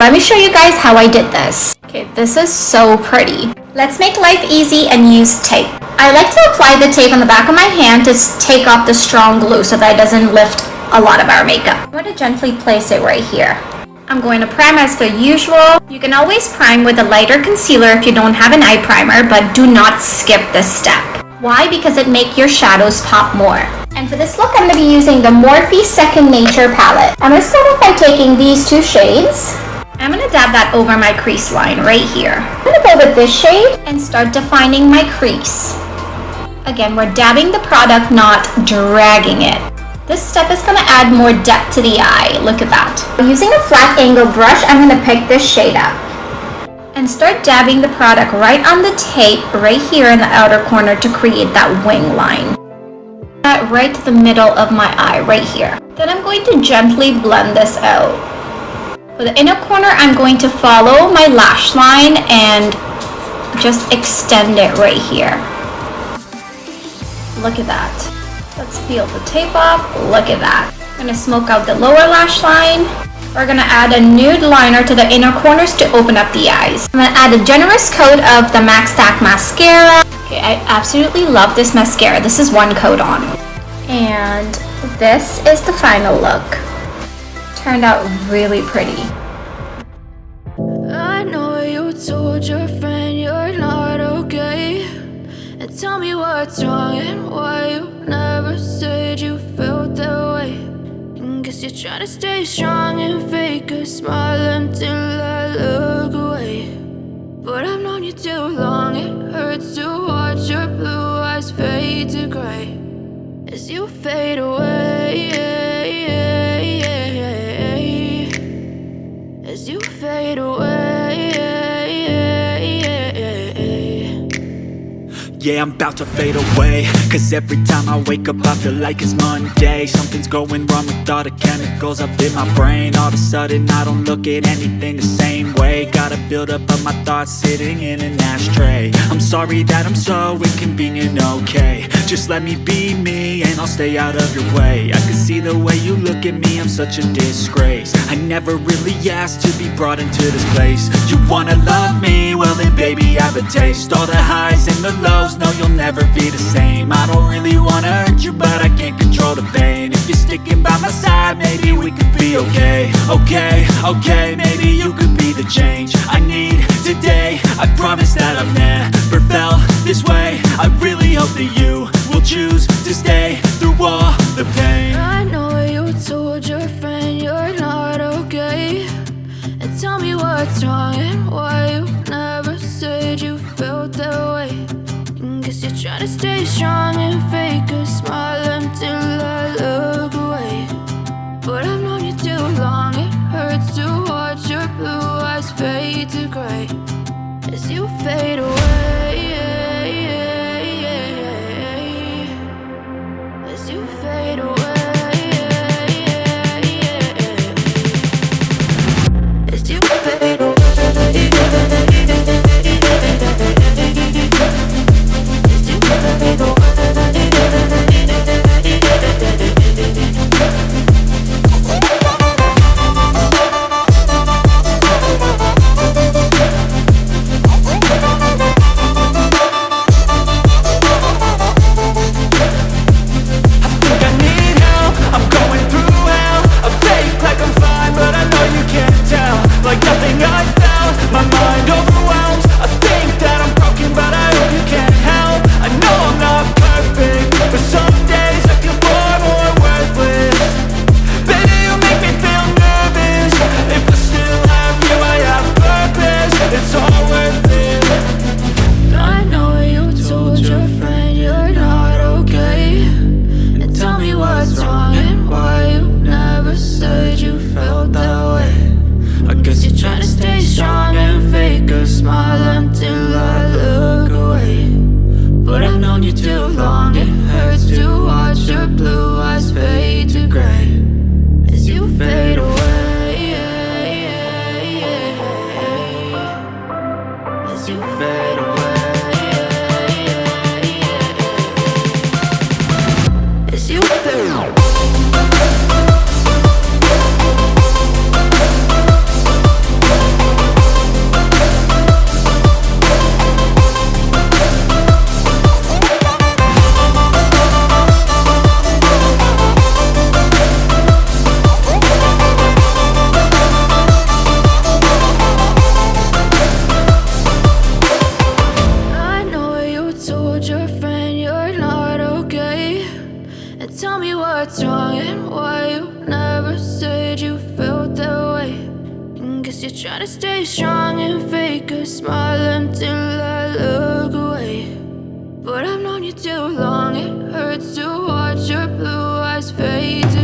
Let me show you guys how I did this. Okay, this is so pretty. Let's make life easy and use tape. I like to apply the tape on the back of my hand to take off the strong glue so that it doesn't lift a lot of our makeup. I'm going to gently place it right here. I'm going to prime as per usual. You can always prime with a lighter concealer if you don't have an eye primer, but do not skip this step. Why? Because it makes your shadows pop more. And for this look, I'm going to be using the Morphe Second Nature palette. I'm going to start off by taking these two shades. I'm going to dab that over my crease line right here. I'm going to go with this shade and start defining my crease. Again, we're dabbing the product, not dragging it. This step is going to add more depth to the eye. Look at that. Using a flat angle brush, I'm going to pick this shade up and start dabbing the product right on the tape right here in the outer corner to create that wing line. That right to the middle of my eye right here. Then I'm going to gently blend this out. For the inner corner, I'm going to follow my lash line and just extend it right here. Look at that. Let's peel the tape off. Look at that. I'm going to smoke out the lower lash line. We're going to add a nude liner to the inner corners to open up the eyes. I'm going to add a generous coat of the Max Stack mascara. Okay, I absolutely love this mascara. This is one coat on. And this is the final look. Turned out really pretty. I know you told your friend you're not okay, and tell me what's wrong and why you never said you felt that way. And guess you're trying to stay strong and fake a smile until I look away. But I've known you too long, it hurts to watch your blue eyes fade to gray as you fade away. As you fade away. Yeah, I'm about to fade away, cause every time I wake up I feel like it's Monday. Something's going wrong with all the chemicals up in my brain. All of a sudden I don't look at anything the same way. Gotta build up of my thoughts sitting in an ashtray. I'm sorry that I'm so inconvenient, okay. Just let me be me and I'll stay out of your way. I can see the way you look at me, I'm such a disgrace. I never really asked to be brought into this place. You wanna love me? Well then baby I have a taste. All the highs and the lows, no you'll never be the same. I don't really wanna hurt you but I can't control the pain. If you're sticking by my side maybe we could be okay. Okay, maybe you could be the change I need today. I promise that I've never felt this way. I really hope that you will choose to stay through all the pain. I know you told your friend you're not okay, and tell me what's wrong and why you never said you felt that way. And guess you're trying to stay strong and fake a smile until I look away. But I've known you too long, it hurts to watch your blue eyes fade to gray as you fade away. As you fade away. As you fade away. Guess you're trying to stay strong and fake a smile until I look away. But I've known you too long, it hurts to watch your blue eyes fade to